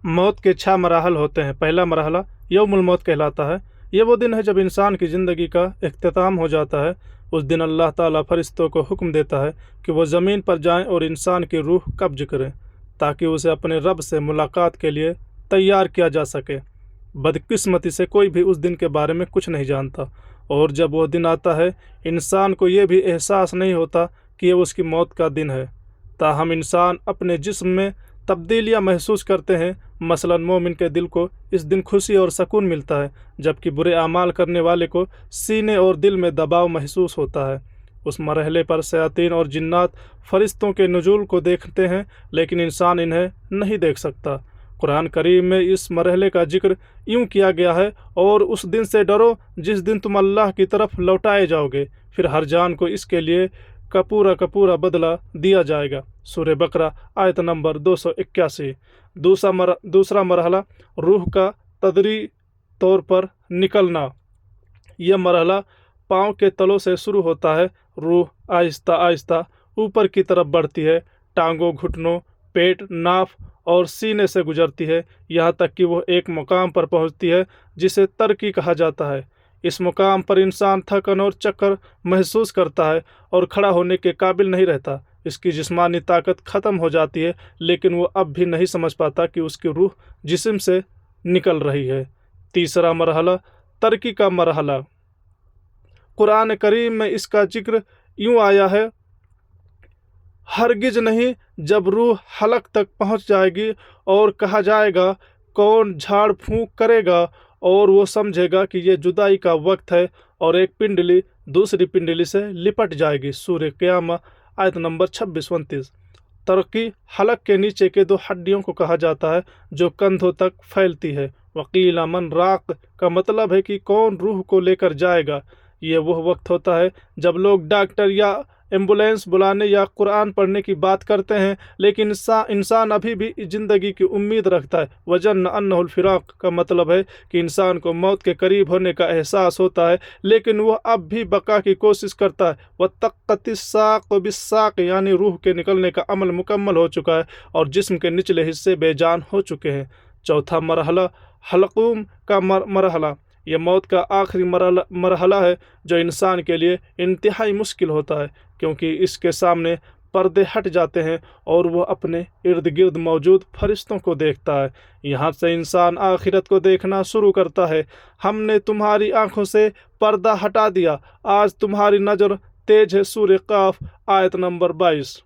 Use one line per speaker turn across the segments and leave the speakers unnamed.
मौत के 6 मराहल होते हैं। पहला मरहला यौमुल मौत कहलाता है। ये वो दिन है जब इंसान की ज़िंदगी का इख्तिताम हो जाता है। उस दिन अल्लाह ताला फरिश्तों को हुक्म देता है कि वो ज़मीन पर जाएं और इंसान की रूह कब्ज करें ताकि उसे अपने रब से मुलाकात के लिए तैयार किया जा सके। बदकिस्मती से कोई भी उस दिन के बारे में कुछ नहीं जानता, और जब वो दिन आता है इंसान को ये भी एहसास नहीं होता कि ये उसकी मौत का दिन है। ताहम इंसान अपने जिस्म में तब्दीलियां महसूस करते हैं। मसलन मोमिन के दिल को इस दिन खुशी और सुकून मिलता है, जबकि बुरे अमाल करने वाले को सीने और दिल में दबाव महसूस होता है। उस मरहले पर शयातीन और जिन्नात फरिश्तों के नुज़ूल को देखते हैं, लेकिन इंसान इन्हें नहीं देख सकता। कुरान करीम में इस मरहले का जिक्र यूँ किया गया है, और उस दिन से डरो जिस दिन तुम अल्लाह की तरफ लौटाए जाओगे, फिर हर जान को इसके लिए का पूरा बदला दिया जाएगा। सूरह बकरा आयत नंबर 281। दूसरा मरहला रूह का तदरी तौर पर निकलना। यह मरहला पाँव के तलों से शुरू होता है। रूह आहिस्ता आहिस्ता ऊपर की तरफ बढ़ती है, टांगों, घुटनों, पेट, नाफ और सीने से गुजरती है, यहाँ तक कि वह एक मुकाम पर पहुँचती है जिसे तरकी कहा जाता है। इस मुकाम पर इंसान थकन और चक्कर महसूस करता है और खड़ा होने के काबिल नहीं रहता। इसकी जिस्मानी ताकत ख़त्म हो जाती है, लेकिन वो अब भी नहीं समझ पाता कि उसकी रूह जिस्म से निकल रही है। तीसरा मरहला तरकी का मरहला। कुरान करीम में इसका जिक्र यूँ आया है, हरगिज नहीं, जब रूह हलक तक पहुँच जाएगी और कहा जाएगा कौन झाड़ फूंक करेगा, और वो समझेगा कि ये जुदाई का वक्त है, और एक पिंडली दूसरी पिंडली से लिपट जाएगी। सूरह क़यामा आयत नंबर 26-29। तरकी हलक के नीचे के 2 हड्डियों को कहा जाता है जो कंधों तक फैलती है। वकीला मन राक का मतलब है कि कौन रूह को लेकर जाएगा। ये वह वक्त होता है जब लोग डॉक्टर या एम्बुलेंस बुलाने या कुरान पढ़ने की बात करते हैं, लेकिन इंसान अभी भी ज़िंदगी की उम्मीद रखता है। वजन अन्नहुल फिराक का मतलब है कि इंसान को मौत के करीब होने का एहसास होता है, लेकिन वह अब भी बका की कोशिश करता है। वतक़्क़तिस्साक़ बिस्साक़, यानी रूह के निकलने का अमल मुकम्मल हो चुका है और जिस्म के निचले हिस्से बेजान हो चुके हैं। चौथा मरहला हलकूम का मरहला। यह मौत का आखिरी मरहला है जो इंसान के लिए इंतहाई मुश्किल होता है, क्योंकि इसके सामने पर्दे हट जाते हैं और वह अपने इर्द गिर्द मौजूद फरिश्तों को देखता है। यहाँ से इंसान आखिरत को देखना शुरू करता है। हमने तुम्हारी आंखों से पर्दा हटा दिया, आज तुम्हारी नज़र तेज है। सूरह काफ आयत नंबर 22।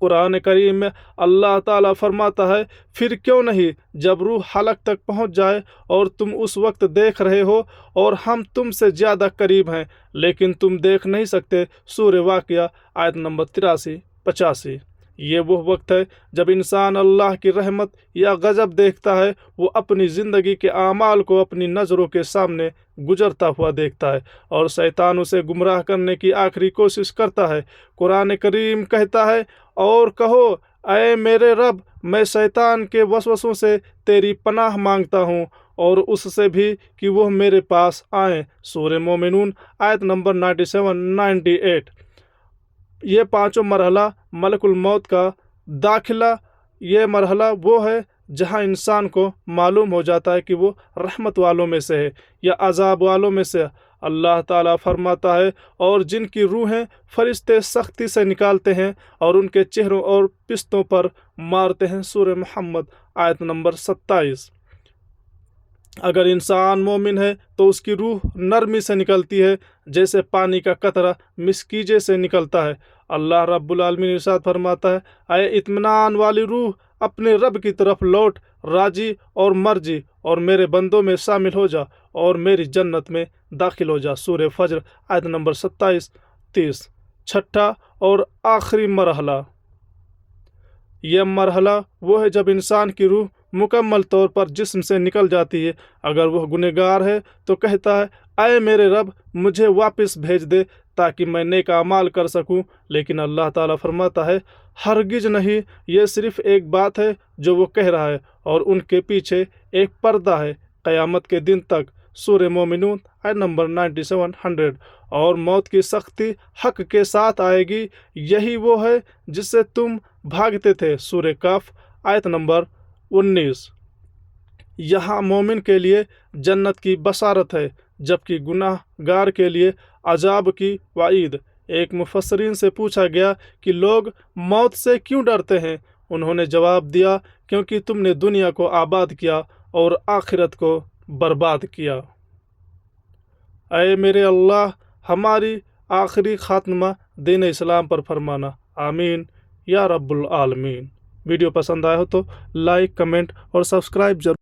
कुरान करीम में अल्लाह ताला फरमाता है, फिर क्यों नहीं, जब रूह हलक तक पहुंच जाए और तुम उस वक्त देख रहे हो और हम तुमसे ज़्यादा करीब हैं, लेकिन तुम देख नहीं सकते। सूरह वाक़िया आयत नंबर 83-85। ये वो वक्त है जब इंसान अल्लाह की रहमत या गज़ब देखता है। वो अपनी ज़िंदगी के आमाल को अपनी नज़रों के सामने गुजरता हुआ देखता है और शैतान उसे गुमराह करने की आखिरी कोशिश करता है। कुरान करीम कहता है, और कहो ऐ मेरे रब, मैं शैतान के वसवसों से तेरी पनाह मांगता हूँ और उससे भी कि वह मेरे पास आए। सूरह मोमिनून आयत नंबर 97-98। ये पांचों मरहला मलकुल मौत का दाखिला। ये मरहला वो है जहाँ इंसान को मालूम हो जाता है कि वो रहमत वालों में से है या अजाब वालों में से। अल्लाह ताला फरमाता है, और जिनकी रूहें फरिश्ते सख्ती से निकालते हैं और उनके चेहरों और पिस्तों पर मारते हैं। सूरह मोहम्मद आयत नंबर 27। अगर इंसान मोमिन है तो उसकी रूह नरमी से निकलती है, जैसे पानी का कतरा मिस्कीजे से निकलता है। अल्लाह रब्बुल आलमीन इरशाद फरमाता है, ऐ इत्मीनान वाली रूह, अपने रब की तरफ लौट, राजी और मर्जी, और मेरे बंदों में शामिल हो जा और मेरी जन्नत में दाखिल हो जा। सूरह फज्र आयत नंबर 27-30। छठा और आखिरी मरहला। यह मरहला वो है जब इंसान की रूह मुकम्मल तौर पर जिस्म से निकल जाती है। अगर वह गुनहगार है तो कहता है, ऐ मेरे रब, मुझे वापस भेज दे ताकि मैं नेक अमाल कर सकूं। लेकिन अल्लाह ताला फरमाता है, हरगिज नहीं, ये सिर्फ एक बात है जो वो कह रहा है और उनके पीछे एक पर्दा है क़यामत के दिन तक। सूरह मोमिनून आयत नंबर 97-100। और मौत की सख्ती हक के साथ आएगी, यही वो है जिससे तुम भागते थे। सूरह काफ आयत नंबर 19 यहाँ मोमिन के लिए जन्नत की बशारत है जबकि गुनाहगार के लिए अजाब की वाईद। एक मुफस्सरीन से पूछा गया कि लोग मौत से क्यों डरते हैं। उन्होंने जवाब दिया, क्योंकि तुमने दुनिया को आबाद किया और आखिरत को बर्बाद किया। ऐ मेरे अल्लाह, हमारी आखिरी खात्मा दीन इस्लाम पर फरमाना, आमीन या रब्बुल आलमीन। वीडियो पसंद आया हो तो लाइक, कमेंट और सब्सक्राइब जरूर।